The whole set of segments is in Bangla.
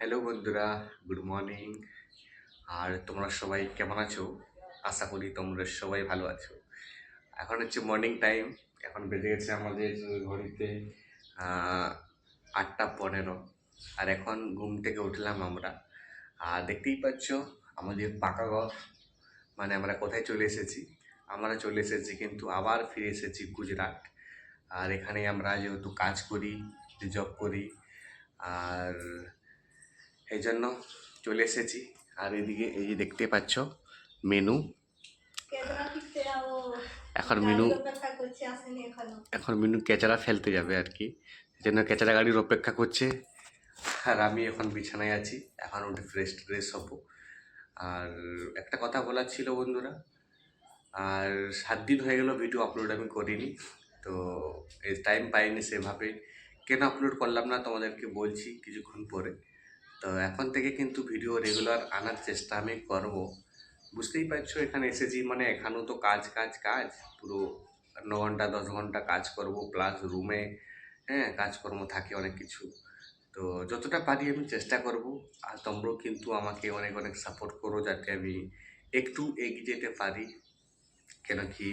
হ্যালো বন্ধুরা, গুড মর্নিং। আর তোমরা সবাই কেমন আছো? আশা করি তোমরা সবাই ভালো আছো। এখন হচ্ছে মর্নিং টাইম। এখন বেজে গেছে আমাদের ঘড়িতে 8:15। আর এখন ঘুম থেকে উঠলাম আমরা। আর দেখতেই পাচ্ছ আমাদের পাকা ঘর, মানে আমরা কোথায় চলে এসেছি। আমরা চলে এসেছি কিন্তু আবার ফিরে এসেছি গুজরাট। আর এখানে আমরা যেহেতু কাজ করি, জব করি, আর এই জন্য চলে এসেছি। আর এদিকে এই যে দেখতে পাচ্ছ মেনু। এখন মেনু কেচারা ফেলতে যাবে আর কি, এই জন্য কেচারা গাড়ির অপেক্ষা করছে। আর আমি এখন বিছানায় আছি, এখন উঠে ফ্রেশ হবো। আর একটা কথা বলার ছিল বন্ধুরা, আর 7 দিন হয়ে গেল ভিডিও আপলোড আমি করিনি। তো এই টাইম পাইনি সেভাবে, কেন আপলোড করলাম না তোমাদেরকে বলছি কিছুক্ষণ পরে। তো এখন থেকে কিন্তু ভিডিও রেগুলার আনার চেষ্টা আমি করব। বুঝতেই পারছো এখানে এসেছি মানে এখানেও তো কাজ কাজ কাজ, পুরো 9 ঘন্টা 10 ঘন্টা কাজ করব, প্লাস রুমে কাজকর্ম থাকে অনেক কিছু। তো যতটা পারি আমি চেষ্টা করব। আর তোমরাও কিন্তু আমাকে অনেক অনেক সাপোর্ট করো যাতে আমি একটু এগিয়ে যেতে পারি। কেন কি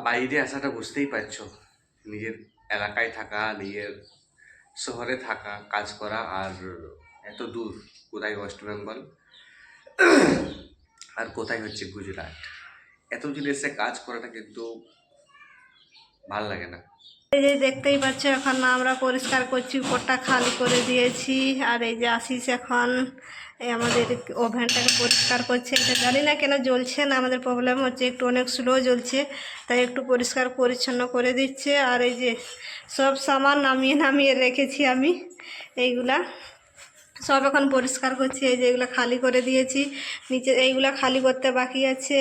বাইরে আসাটা বুঝতেই পারছো, নিজের এলাকায় থাকা, নিজের শহরে থাকা, কাজ করা, আর এত দূর, কোথায় ওয়েস্ট বেঙ্গল আর কোথায় হচ্ছে গুজরাট, এত দূর এসে কাজ করাটা কিন্তু ভাল লাগে না। এই যে দেখতেই পাচ্ছ এখন আমরা পরিষ্কার করছি, উপরটা খালি করে দিয়েছি। আর এই যে আশিস এখন এই আমাদের ওভেনটাকে পরিষ্কার করছে। এটা জানি না কেন জ্বলছে না, আমাদের প্রবলেম হচ্ছে, একটু অনেক স্লো জ্বলছে, তাই একটু পরিষ্কার পরিচ্ছন্ন করে দিচ্ছে। আর এই যে সব সামান নামিয়ে নামিয়ে রেখেছি আমি, এইগুলা সব এখন পরিষ্কার করছি। এই যে এগুলো খালি করে দিয়েছি, নিচে এইগুলা খালি করতে বাকি আছে,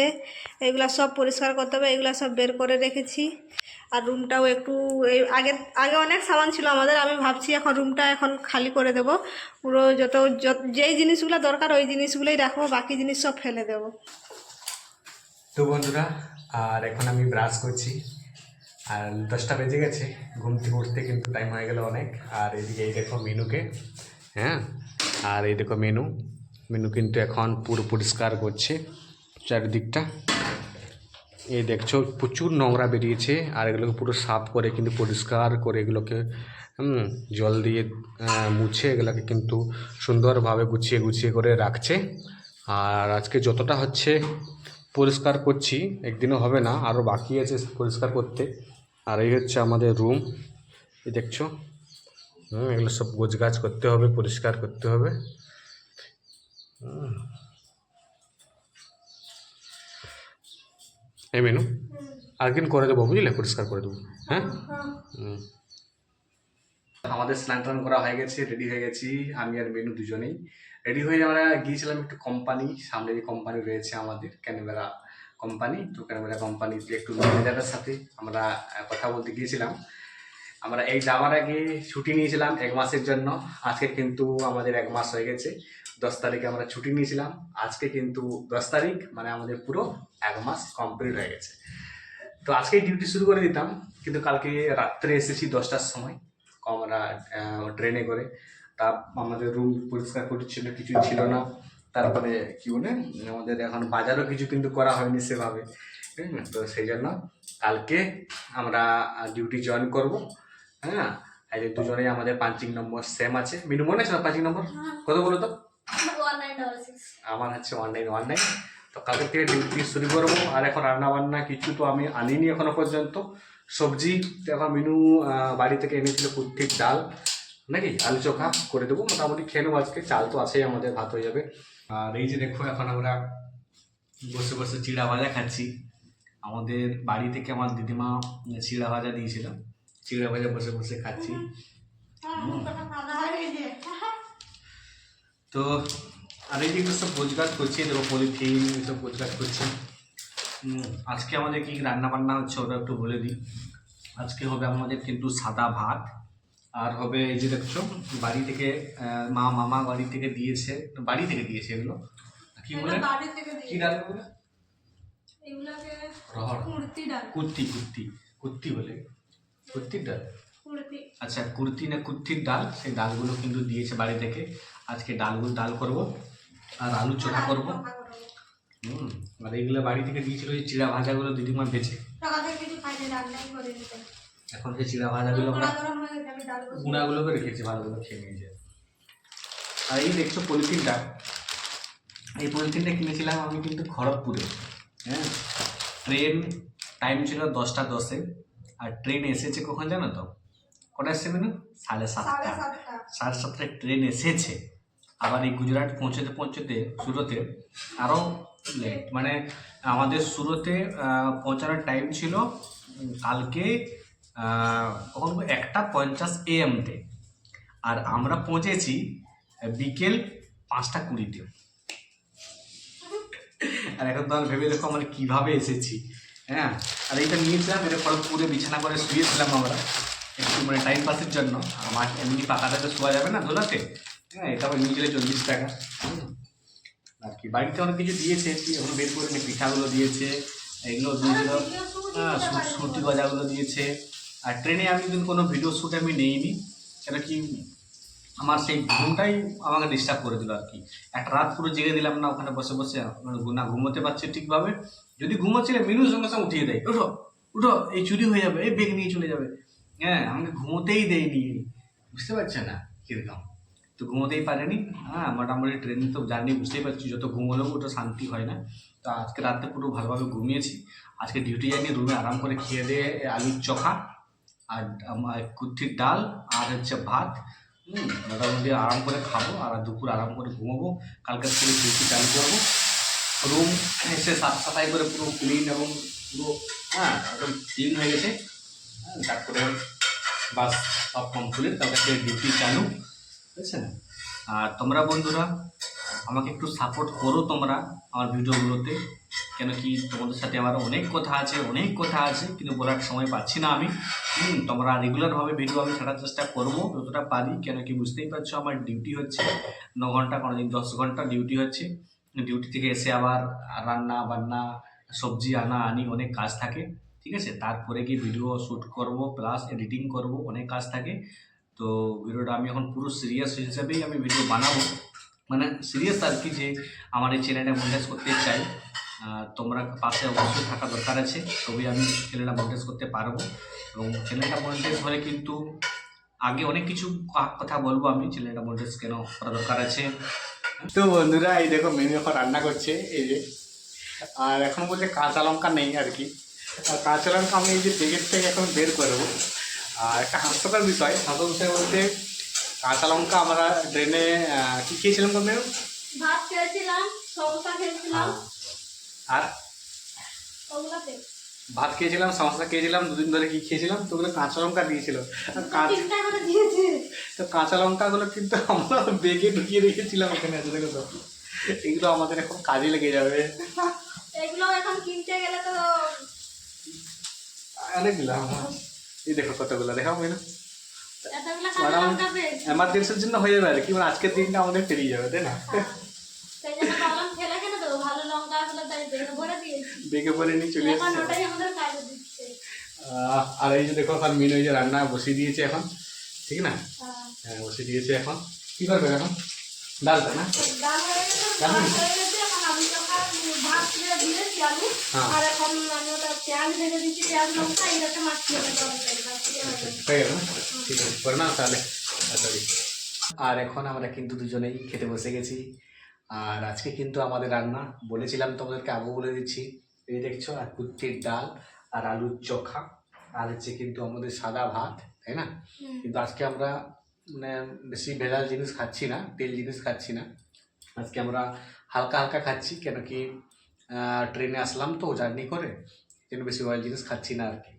এগুলা সব পরিষ্কার করতে হবে, এগুলা সব বের করে রেখেছি। আর রুমটাও একটু এই আগে আগে অনেক সামান ছিল আমাদের, আমি ভাবছি এখন রুমটা এখন খালি করে দেব, পুরো যেই জিনিসগুলো দরকার ওই জিনিসগুলোই রাখবো, বাকি জিনিস সব ফেলে দেব। তো বন্ধুরা, আর এখন আমি ব্রাশ করছি। আর 10টা বেজে গেছে, ঘুম থেকে উঠতে কিন্তু টাইম হয়ে গেল অনেক। আর এদিকে এই দেখো মেনুকে, আর এই দেখো মেনু কিন্তু এখন পুরো পরিষ্কার করছে চারিদিকটা। এই দেখছো প্রচুর নোংরা বেরিয়েছে, আর এগুলোকে পুরো সাফ করে কিন্তু পরিষ্কার করে এগুলোকে জল দিয়ে মুছে এগুলোকে কিন্তু সুন্দরভাবে গুছিয়ে গুছিয়ে করে রাখছে। আর আজকে যতটা হচ্ছে পরিষ্কার করছি, একদিনও হবে না, আরও বাকি আছে পরিষ্কার করতে। আর এই হচ্ছে আমাদের রুম, এই দেখছো। এগুলো সব গোছগাছ করতে হবে, পরিষ্কার করতে হবে। এই মেনু আরেকদিন করে দেবো, বুঝলে, পরিষ্কার করে দেবো। হ্যাঁ, আমাদের স্নান টান করা হয়ে গেছে, রেডি হয়ে গেছি, আমি আর মেনু দুজনেই রেডি হয়ে আমরা গিয়েছিলাম একটু কোম্পানি, সামনে যে কোম্পানি রয়েছে আমাদের ক্যানবেরা কোম্পানি। তো ক্যানবেরা কোম্পানিতে একটু ম্যানেজারের সাথে আমরা কথা বলতে গিয়েছিলাম। আমরা এই যাওয়ার আগে ছুটি নিয়েছিলাম 1 মাসের জন্য। আজকে কিন্তু আমাদের 1 মাস হয়ে গেছে। 10 তারিখে আমরা ছুটি নিয়েছিলাম, আজকে কিন্তু 10 তারিখ, মানে আমাদের পুরো 1 মাস কমপ্লিট হয়ে গেছে। তো আজকেই ডিউটি শুরু করে দিতাম, কিন্তু কালকে রাত্রে এসেছি 10টার সময় আমরা ট্রেনে করে। তা আমাদের রুম পরিষ্কার পরিচ্ছন্ন কিছুই ছিল না। তারপরে কি বলে আমাদের এখন বাজারও কিছু কিন্তু করা হয়নি সেভাবে। তো সেই জন্য কালকে আমরা ডিউটি জয়েন করব। এই যে দুজনেই আমাদের পাঞ্চিং নম্বর সেম আছে। মিনু মনে আছে না পাঞ্চিং নম্বর কত বলো তো? আমার হচ্ছে 1919। তো কালকে থেকে ডিউটি শুরু করবো। আর এখন রান্না বান্না কিছু তো আমি আনিনি এখনো পর্যন্ত। সবজি এখন মিনু বাড়ি থেকে এনেছিল কুত্থির ডাল, নাকি আলু চোখা করে দেবো, মোটামুটি খেয়ে নেবো আজকে। চাল তো আছেই আমাদের, ভাত হয়ে যাবে। আর এই যে দেখো এখন আমরা বসে বসে চিড়া ভাজা খাচ্ছি। আমাদের বাড়ি থেকে আমার দিদিমা চিড়া ভাজা দিয়েছিল, চিড়া ভাজা বসে বসে খাচ্ছি। তো আর এই যেগুলো সব গোছগাছ করছি, দেখো পলিথিন এসব গোছগাছ করছি। আজকে আমাদের কি রান্না বান্না হচ্ছে ওটা একটু বলে দিই। আজকে হবে আমাদের কিন্তু সাদা ভাত, আর হবে এই যে দেখছো বাড়ি থেকে মামা বাড়ি থেকে দিয়েছে এগুলো কি বলে, কি ডাল বলে, কুর্তি বলে, কুর্তির ডাল, আচ্ছা কুর্তির ডাল, সেই ডালগুলো কিন্তু দিয়েছে বাড়ি থেকে। আজকে ডাল করব আর আলু চোখা করব। আর এইগুলো বাড়ি থেকে দিয়েছিল, ওই চিড়া ভাজাগুলো দিদিমা বেছে। এখন সেই চিড়া ভাজাগুলো আমরা গুঁড়াগুলোকে রেখেছি, ভালোগুলো খেয়ে নিয়েছে। আর এই দেখছো পলিথিনটা, এই পলিথিনটা কিনেছিলাম আমি কিন্তু খড়গপুরে। হ্যাঁ, ট্রেন টাইম ছিল 10টা 10-এ, আর ট্রেন এসেছে কখন জানো তো? কটা এসছে মেনু? 7:30। 7:30টায় ট্রেন এসেছে। আবার এই গুজরাট পৌঁছতে সুরতে আরও লেট। মানে আমাদের সুরতে পৌঁছানোর টাইম ছিল কালকে কখন 1:50 AM-তে, আর আমরা পৌঁছেছি বিকেল 5:20-তে। আর এখন তো আমি ভেবে দেখো আমরা কীভাবে এসেছি। হ্যাঁ, আর এইটা নিয়েছিলাম, এটা খড়গপুরে বিছানা করে শুয়েছিলাম আমরা একটু, মানে টাইম পাসের জন্য। আমার এমনি পাকাটাতে শোয়া যাবে না দোলাতে। হ্যাঁ, এটা আবার নিয়েছিল 40 টাকা। আর কি বাড়িতে অনেক কিছু দিয়েছে, এখন বের করে পিঠাগুলো দিয়েছে, এগুলো দিয়েছিল, সুতি গজাগুলো দিয়েছে। আর ট্রেনে আমি কিন্তু কোনো ভিডিও শ্যুট আমি নেইনি, কেন কি আমার সেই ঘুমটাই আমাকে ডিস্টার্ব করে দিল আর কি। একটা রাত পুরো জেগে দিলাম না ওখানে বসে বসে, না ঘুমোতে পারছি ঠিকভাবে। যদি ঘুমোচ্ছিলে মিনুর সঙ্গে সঙ্গে উঠিয়ে দেয়, উঠো উঠো, এই চুরি হয়ে যাবে, এই বেগ নিয়ে চলে যাবে। হ্যাঁ, আমাকে ঘুমোতেই দেয়নি, বুঝতে পারছে না কিরকম। তো ঘুমোতেই পারেনি। হ্যাঁ, মোটামুটি ট্রেন তো জার্নি বুঝতেই পারছি, যত ঘুমোলেও ওটা শান্তি হয় না। তো আজকে রাতে পুরো ভালোভাবে ঘুমিয়েছি। আজকে ডিউটি যাইনি, রুমে আরাম করে খেয়ে দিয়ে আলুর চোখা আর আমার কুর্তির ডাল আর হচ্ছে ভাত, মোটামুটি আরাম করে খাবো, আর দুপুর আরাম করে ঘুমাবো। কালকের থেকে ডিউটি চালু করবো। রুম এসে সাফাই করে পুরো ক্লিন এবং পুরো একদম ক্লিন হয়ে গেছে। তারপরে বাস সব কমপ্লিট, তারপরে ডিউটি চালু, বুঝছেন? আর তোমরা বন্ধুরা আমাকে একটু সাপোর্ট করো তোমরা আমার ভিডিওগুলোতে, কেন কি তোমাদের সাথে আমার অনেক কথা আছে কিন্তু বলার সময় পাচ্ছি না আমি। তোমরা রেগুলারভাবে ভিডিও আমি ছাড়ার চেষ্টা করবো যতটা পারি, কেন কি বুঝতেই পারছো আমার ডিউটি হচ্ছে 9 ঘন্টা, কোনোদিন 10 ঘন্টা ডিউটি হচ্ছে। ডিউটি থেকে এসে আবার রান্না বান্না, সবজি আনা আনি, অনেক কাজ থাকে, ঠিক আছে? তারপরে গিয়ে ভিডিও শ্যুট করব, প্লাস এডিটিং করব, অনেক কাজ থাকে। তো ভিডিওটা আমি এখন পুরো সিরিয়াস হিসাবেই আমি ভিডিও বানাবো, মানে সিরিয়াস আর কি, যে আমার এই চ্যানেলটা মনিটাইজ করতে চাই। তোমরা পাশে অবশ্যই থাকা দরকার আছে, তবেই আমি চ্যানেলটা মনিটাইজ করতে পারবো। এবং চ্যানেলটা মনিটাইজ হলে কিন্তু আগে অনেক কিছু কথা বলবো আমি, চ্যানেলটা মনিটাইজ কেন করা দরকার আছে। তো বন্ধুরা এই দেখো মেনু এখন রান্না করছে এই যে, আর এখন বলছে কাঁচা লঙ্কা নেই আর কি। আর কাঁচা লঙ্কা আমি এই যে প্যাকেট থেকে এখন বের করবো। আর একটা হাস্যকর বিষয় বলতে, কাঁচা লঙ্কা আমরা ট্রেনে কি খেয়েছিলাম গো মেনু? ভাত খেয়েছিলাম, সমোসা খেয়েছিলাম, আর ভাত খেয়েছিলাম, সমোসা খেয়েছিলাম, দুদিন ধরে কি খেয়েছিলাম, তো ওগুলো কাঁচা লঙ্কা দিয়েছিল। তো কাঁচা লঙ্কাগুলো কিন্তু আমরা বেগে ঢুকিয়ে রেখেছিলাম এখানে, আছে দেখো তো। এগুলো আমাদের এখন কাজে লেগে যাবে। এগুলো এখন কিনতে গেলে তো অনেকগুলো। এই দেখো কতগুলো, দেখাও মেনু। এমার্জেন্সির জন্য হয়ে যাবে আর কি, মানে আজকের দিনটা আমাদের পেরিয়ে যাবে, তাই না? বেগে পরে নিয়ে চলে এসেছে। আর এই যে দেখো এখন মিনু এই যে রান্না বসিয়ে দিয়েছে এখন, ঠিক না? হ্যাঁ, বসিয়ে দিয়েছে। এখন কি করবে? এখন ডালটা না হয়ে গেল, ঠিক আছে করে না তাহলে। আর এখন আমরা কিন্তু দুজনেই খেতে বসে গেছি। আর আজকে কিন্তু আমাদের রান্না বলেছিলাম তোমাদেরকে, আবু বলে দিচ্ছি, এই দেখছো, আর কুর্তির ডাল আর আলুর চোখা, আর হচ্ছে কিন্তু আমাদের সাদা ভাত, তাই না? কিন্তু আজকে আমরা মানে বেশি ভেজাল জিনিস খাচ্ছি না, তেল জিনিস খাচ্ছি না। আজকে আমরা হালকা হালকা খাচ্ছি, কেন কি ট্রেনে আসলাম তো জার্নি করে, যেন বেশি অয়েল জিনিস খাচ্ছি না আর কি।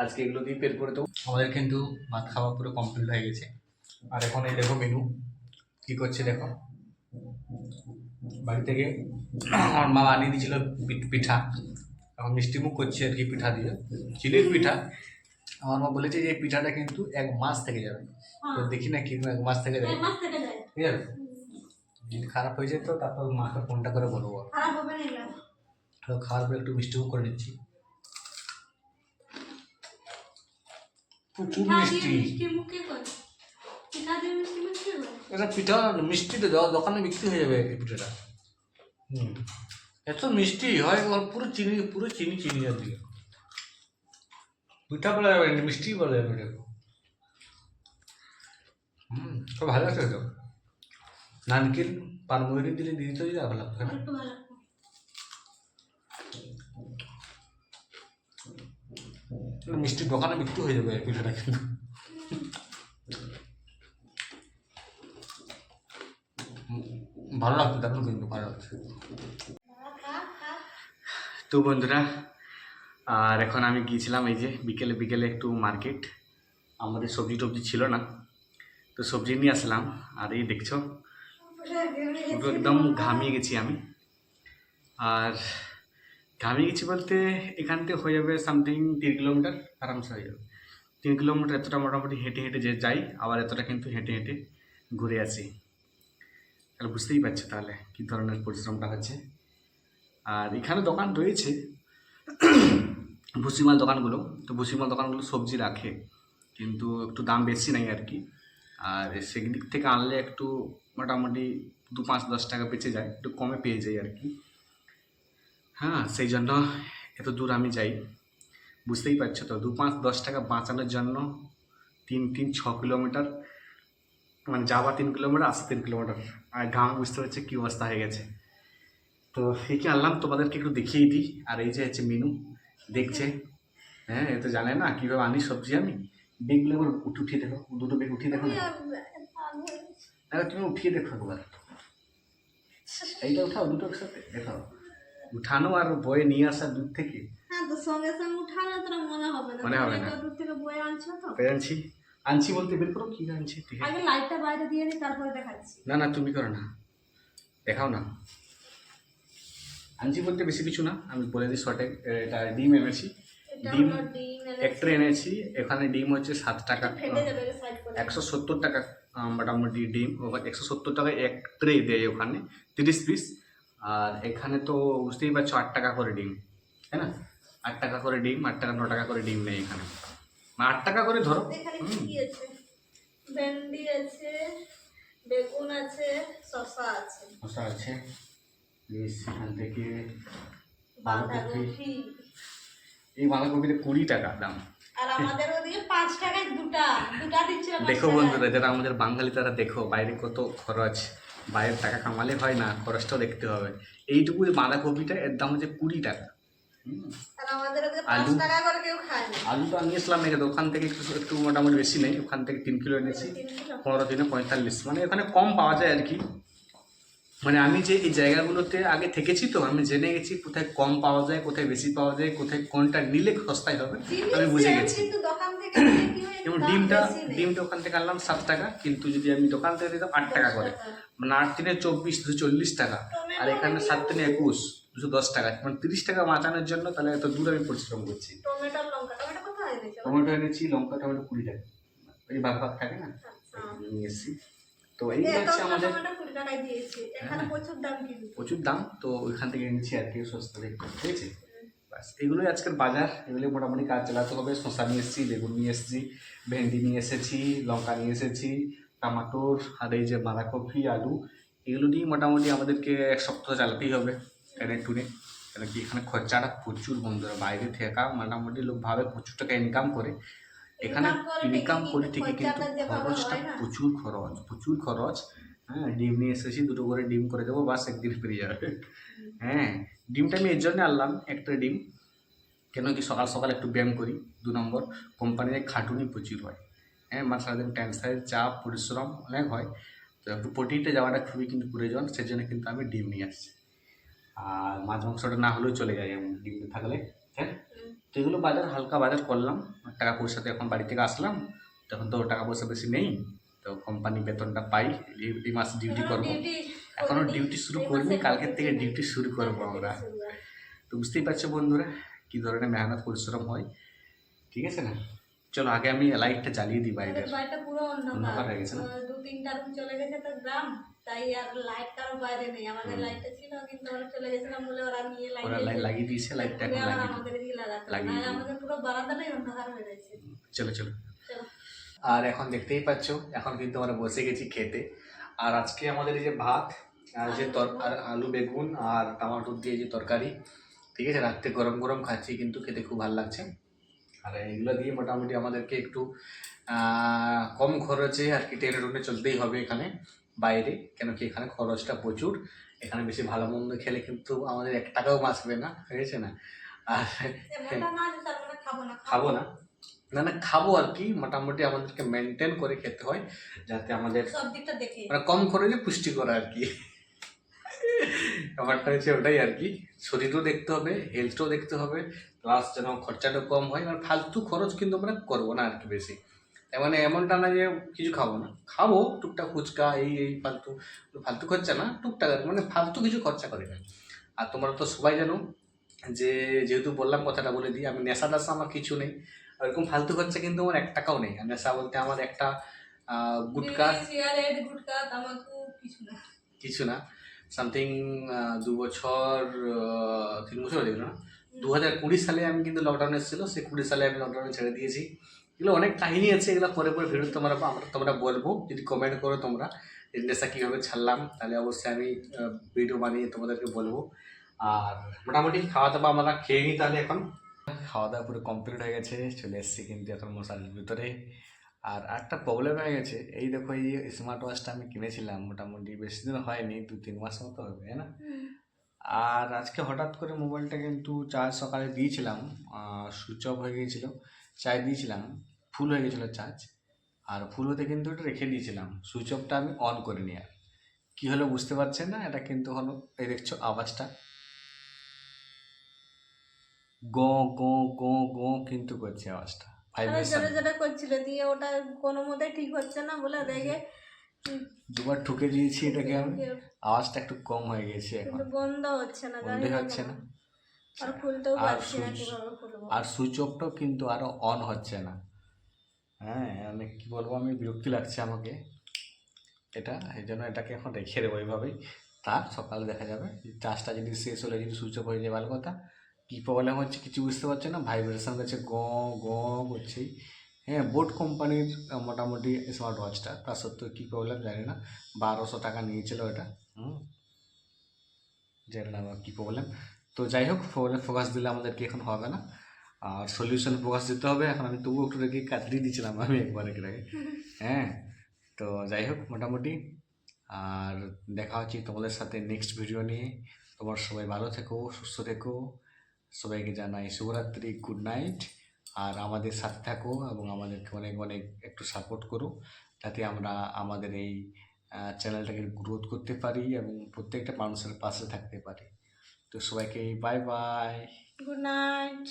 আজকে এগুলো দিয়ে পেট করে দেবো। আমাদের কিন্তু ভাত খাওয়া পুরো কমপ্লিট হয়ে গেছে। আর এখন এই দেখো মেনু কী করছে দেখো। বাড়ি থেকে আমার মা বানিয়ে দিয়েছিল পিঠা, এখন মিষ্টিমুখ করছে আর কি পিঠা দিয়ে, চিনির পিঠা। আমার মা বলেছে যে এই পিঠাটা কিন্তু 1 মাস থেকে যাবে। তো দেখি না কি 1 মাস থেকে যাবে, ঠিক আছে? যদি খারাপ হয়ে যায় তো তারপর মাকে ফোনটা করে বলবো। তো খাওয়ার পরে একটু মিষ্টিমুখ করে নিচ্ছি। প্রচুর পিঠা দিয়ে মিষ্টি। মিষ্টি মুখে করে পিঠা দিয়ে মিষ্টি মুখে করে এটা পিঠা মিষ্টিতে দোকানে বিক্রি হয়ে যাবে এই পিঠাটা। এত মিষ্টি হয় ওর পুরো চিনি চিনি আর দিকে পিঠা বলা যাবে না, মিষ্টি বলা যাবে এটা। তো ভালো আছে তো। নারকেল পানময়ূরি দিলে দিদি তো দিলে ভালো লাগবে না? একটু ভালো মিষ্টি দোকানে বিক্রি হয়ে যাবে এই পিঠাটা কিন্তু। ভালো লাগছে, দারুণ কিন্তু ভালো লাগছে। তো বন্ধুরা, আর এখন আমি গিয়েছিলাম এই যে বিকেলে বিকেলে একটু মার্কেট, আমাদের সবজি টবজি ছিল না, তো সবজি নিয়ে আসলাম। আর এই দেখছো পুরো একদম ঘামিয়ে গেছি আমি। আর ঘামিয়ে গেছি বলতে এখান থেকে হয়ে যাবে সামথিং 3 কিলোমিটার আরামসে হয়ে যাবে। 3 কিলোমিটার এতটা মোটামুটি হেঁটে হেঁটে যে যাই, আবার এতটা কিন্তু হেঁটে হেঁটে ঘুরে আসি। তাহলে বুঝতেই পারছো তাহলে কী ধরনের পরিশ্রমটা হচ্ছে। আর এখানে দোকান রয়েছে ভুসিমাল দোকানগুলো, তো ভুসিমাল দোকানগুলো সবজি রাখে কিন্তু একটু দাম বেশি নাই আর কি। আর সেদিক থেকে আনলে একটু মোটামুটি 2, 5, 10 টাকা বেঁচে যায়, একটু কমে পেয়ে যাই আর কি। হ্যাঁ, সেই জন্য এত দূর আমি যাই, বুঝতেই পারছো তো। 2, 5, 10 টাকা বাঁচানোর জন্য 6 কিলোমিটার, মানে যাওয়া 3 কিলোমিটার, আসা 3 কিলোমিটার। আর ঘাম বুঝতে পারছে কী অবস্থা হয়ে গেছে। তো একে আনলাম তোমাদেরকে একটু দেখিয়ে দিই। আর এই যে হচ্ছে মেনু দেখছে, হ্যাঁ এ তো জানে না কীভাবে আনি সবজি আমি। বেগগুলো একবার উঠিয়ে দেখো, দুটো বেগ উঠিয়ে দেখো না, তুমি উঠিয়ে দেখো একবার। এইটা উঠাও, দুটো একসাথে দেখাও। উঠানো আর বয়ে নিয়ে আসা দূর থেকে। হ্যাঁ, তো সঙ্গে সঙ্গে উঠানো তোরা মনে হবে না, মনে হবে না। দূর থেকে বয়ে আনছো তো। আনছি আনছি বলতে বের করো কি আনছি। ঠিক আছে, আগে লাইটটা বাইরে দিয়ে নি, তারপরে দেখাচ্ছি। না না তুমি করো না, দেখাও না। আনছি বলতে বেশি কিছু না, আমি বলে দিই শর্টে। এটা ডিম এনেছি, এটা ডিম হলো ডিম এক ট্রে এনেছি। এখানে ডিম হচ্ছে 7 টাকা, ফেটে যাবে সাইড করে। 170 টাকা মোটামুটি ডিম। 170 টাকায় এক ট্রে দেয় ওখানে 30 পিস। আর এখানে তো বুঝতেই পারছো 8 টাকা করে ডিম, তাই না? 8 টাকা করে ডিম, 8 টাকা 9 টাকা করে ডিম নেই এখানে, 8 টাকা করে ধরো। এখানে কি কি আছে? ভেন্ডি আছে, বেগুন আছে, শসা আছে, শসা আছে, এখান থেকে বাঁধাকপি। এই বাঁধাকপিতে 20 টাকা দাম। আর আমাদের ওদিকে 5 টাকায় দুটা দিচ্ছিল। দেখো বন্ধুরা, যারা আমাদের বাঙালি তারা দেখো বাইরে কত খরচ। বাইরের টাকা কামালে হয় না, খরচটাও দেখতে হবে। এইটুকু বাঁধাকপিটা এর দাম হচ্ছে 20 টাকা। আর আমাদের ওদিকে আলু 5 টাকা করে কেউ খায় না। আলুটা নিয়ে আসলাম এখানে, ওখান থেকে একটু মোটামুটি বেশি নেই, ওখান থেকে 3 কিলো এনেছি। 15 দিনে 45, মানে এখানে কম পাওয়া যায় আর কি। মানে আমি যে এই জায়গাগুলোতে আগে থেকেছি তো আমি জেনে গেছি কোথায় কম পাওয়া যায়, কোথায় বেশি পাওয়া যায়, কোথায় কোনটা নিলে সস্তায় হবে আমি বুঝে গেছি। কিন্তু দোকান থেকে নিলে কি হয়, যেমন দাম ডিমটা বেশি নেই। ডিমটা ওখান থেকে আনলাম 7 টাকা, কিন্তু যদি আমি দোকান থেকে দিতাম 8 টাকা করে, মানে 8 দিনে 24, 240 টাকা। আর এখানে 7 দিনে 21, 210 টাকা, মানে 30 টাকা বাঁচানোর জন্য তাহলে এত দূর আমি পরিশ্রম করছি। টমেটো লঙ্কা, টমেটো কোথায় এনেছো? টমেটো এনেছি, লঙ্কা টমেটো 20 টাকা, এই ভাগ ভাগ থাকে না, নিয়ে এসেছি। তো এই হচ্ছে আমাদের টমেটো 20 টাকায় দিয়েছি, এখানে প্রচুর দাম কিন্তু। প্রচুর দাম, তো ওইখান থেকে এনেছি আর কি সস্তা দেখতে, ঠিক আছে। বাস এগুলোই আজকের বাজার, এগুলো মোটামুটি কাজ চালাতে হবে। শসা নিয়ে এসেছি, বেগুন নিয়ে এসেছি, ভেন্ডি নিয়ে এসেছি, লঙ্কা নিয়ে এসেছি, টমাটোর, আর এই যে বাঁধাকপি, আলু, এগুলো নিয়ে মোটামুটি আমাদেরকে 1 সপ্তাহ চালাতেই হবে টেনে টুনে। কেন কি এখানে খরচাটা প্রচুর বন্ধুরা, বাইরে থেকে মোটামুটি লোক ভাবে প্রচুর টাকা ইনকাম করে, এখানে ইনকাম করে ঠিকই কিন্তু খরচটা প্রচুর খরচ। হ্যাঁ, ডিম নিয়ে এসেছি, 2টো করে ডিম করে দেবো, বাস একদিন পেরিয়ে যাবে। হ্যাঁ, ডিমটা আমি এর জন্য আনলাম একটা ডিম, কেন কি সকাল সকাল একটু ব্যায়াম করি। 2 নম্বর, কোম্পানিতে খাটুনি প্রচুর হয়। হ্যাঁ, মানে সারাদিন টেনশনের চাপ পরিশ্রম অনেক হয়, তো একটু প্রোটিনটা যাওয়াটা খুবই কিন্তু প্রয়োজন, সেজন্য কিন্তু আমি ডিম নিয়ে আসছি। আর মাছ মাংসটা না হলেও চলে যায় আমি ডিম থাকলে। হ্যাঁ, তো এগুলো বাজার হালকা বাজার করলাম। টাকা পয়সাতে এখন বাড়ি থেকে আসলাম, তখন তো টাকা পয়সা বেশি নেই, তো কোম্পানি বেতনটা পাই, এই মাস ডিউটি করবো। এখনও ডিউটি শুরু করিনি, কালকের থেকে ডিউটি শুরু করবো আমরা। তো বুঝতেই পারছো বন্ধুরা কী ধরনের মেহনত পরিশ্রম হয়, ঠিক আছে না। চলো আগে আমি লাইটটা জ্বালিয়ে দিই বাইরে, বাড়িটা পুরো অন্ধকার হয়ে গেছে না। 2-3টা রুম চলে গেছে তো গ্রাম, তাই আর লাইট কারো বাইরে নেই। আমাদের লাইটটা ছিল কিন্তু আমরা চলে গেছিলাম বলে ওরা নিয়ে ওরা লাইট লাগিয়ে দিয়েছে, লাইটটা এখন আমাদের লাগিয়ে লাগাতে, আমাদের পুরো বারান্দাটাই অন্ধকার হয়ে গেছে। চলো চলো। চলো। আর এখন দেখতেই পাচ্ছ এখন কিন্তু আমরা বসে গেছি খেতে। আর আজকে আমাদের এই যে ভাত আর যে আর আলু বেগুন আর টমেটো দিয়ে যে তরকারি, ঠিক আছে, রাত্রে গরম গরম খাচ্ছি, কিন্তু খেতে খুব ভালো লাগছে। আর এইগুলো দিয়ে মোটামুটি আমাদেরকে একটু কম খরচে আর কি টেনে টুনে চলতেই হবে এখানে বাইরে, কেন কি এখানে খরচটা প্রচুর। এখানে বেশি ভালো মন্দ খেলে কিন্তু আমাদের 1 টাকাও বাঁচবে না, হয়েছে না। আর খাবো না, না না খাবো আর কি, মোটামুটি আমাদেরকে মেনটেন করে খেতে হয় যাতে আমাদের মানে কম খরচে পুষ্টিকর আর কি। ব্যাপারটা হচ্ছে ওটাই আর কি, শরীরও দেখতে হবে, হেলথটাও দেখতে হবে, প্লাস যেন খরচাটা কম হয়। মানে ফালতু খরচ কিন্তু আমরা করবো না আর কি বেশি। তার মানে এমনটা না যে কিছু খাবো না, খাবো টুকটাক ফুচকা এই এই ফালতু ফালতু খরচা না, টুকটাক আর কি, মানে ফালতু কিছু খরচা করি না। আর তোমরা তো সবাই জানো যে, যেহেতু বললাম কথাটা বলে দিই, আমি নেশা টেশা আমার কিছু নেই, ওরকম ফালতু খরচা কিন্তু আমার 1 টাকাও নেই। আর নেশা বলতে আমার একটা গুটকা, কিছু না, সামথিং 2 বছর 3 বছর হয়ে গেল না, 2020 সালে আমি কিন্তু লকডাউন এসেছিলো, সেই 20 সালে আমি লকডাউনে ছেড়ে দিয়েছি। এগুলো অনেক কাহিনী আছে, এগুলো পরে পরে ভিডিও তোমরা বলবো, যদি কমেন্ট করো তোমরা এই নেশা কীভাবে ছাড়লাম, তাহলে অবশ্যই আমি ভিডিও বানিয়ে তোমাদেরকে বলবো। আর মোটামুটি খাওয়া দাওয়া আমরা খেয়ে নিই তাহলে। এখন খাওয়া দাওয়া পুরো কমপ্লিট হয়ে গেছে, চলে এসেছি কিন্তু এখন মশারির ভিতরে। আর একটা প্রবলেম হয়ে গেছে, এই দেখো এই স্মার্ট ওয়াচটা আমি কিনেছিলাম মোটামুটি বেশি দিন হয়নি, 2-3 মাস মতো হবে, তাই না? আর আজকে হঠাৎ করে মোবাইলটা কিন্তু চার্জ সকালে দিয়েছিলাম, সুইচ অফ হয়ে গিয়েছিল, চার্জ দিয়েছিলাম, ফুল হয়ে গেছিলো চার্জ। আর ফুল হতে কিন্তু এটা রেখে দিয়েছিলাম, সুইচ অফটা আমি অন করিনি। আর কী হলো বুঝতে পারছেন না, এটা কিন্তু হলো এই দেখছো আওয়াজটা গ গ গ গ কিন্তু করছে আওয়াজটা, ভাইব্রেশন যেটা করছিল দিয়ে ওটা কোনো মতে ঠিক হচ্ছে না বলে দেখে দুবার ঠুকে দিয়েছি এটাকে আমি, আওয়াজটা একটু কম হয়ে গেছে, এখন বন্ধ হচ্ছে না, বন্ধ হচ্ছে না। আর খুলতেও আর পারছি না, কিভাবে খুলবো। আর সুইচ অফটাও কিন্তু আরো অন হচ্ছে না। হ্যাঁ মানে কি বলবো, আমি বিরক্তি লাগছে আমাকে এটা, এই জন্য এটাকে এখন রেখে দেবো এইভাবেই। তার সকালে দেখা যাবে, চার্জটা যদি শেষ হলে যদি সুইচ অফ হয়ে যায় ভালো কথা। কী প্রবলেম হচ্ছে কিছু বুঝতে পারছে না, ভাইব্রেশন গেছে গ গ করছেই। হ্যাঁ বোট কোম্পানির মোটামুটি স্মার্ট ওয়াচটা, তার সত্ত্বেও কী প্রবলেম জানি না, 1200 টাকা নিয়েছিল এটা। জানি না কী প্রবলেম। তো যাই হোক, প্রবলেম ফোকাস দিলে আমাদেরকে এখন হবে না, আর সলিউশন ফোকাস দিতে হবে। এখন আমি তবুও একটু রেখে কাটিয়ে দিয়েছিলাম আমি একবার রেখে। হ্যাঁ তো যাই হোক মোটামুটি, আর দেখা হচ্ছে তোমাদের সাথে নেক্সট ভিডিও নিয়ে। তোমার সবাই ভালো থেকো, সুস্থ থেকো, সবাইকে জানাই শুভরাত্রি, গুড নাইট। আর আমাদের সাথে থাকো এবং আমাদেরকে অনেক অনেক একটু সাপোর্ট করো, যাতে আমরা আমাদের এই চ্যানেলটাকে গ্রোথ করতে পারি এবং প্রত্যেকটা মানুষের পাশে থাকতে পারি। তো সবাইকে বাই বাই, গুড নাইট।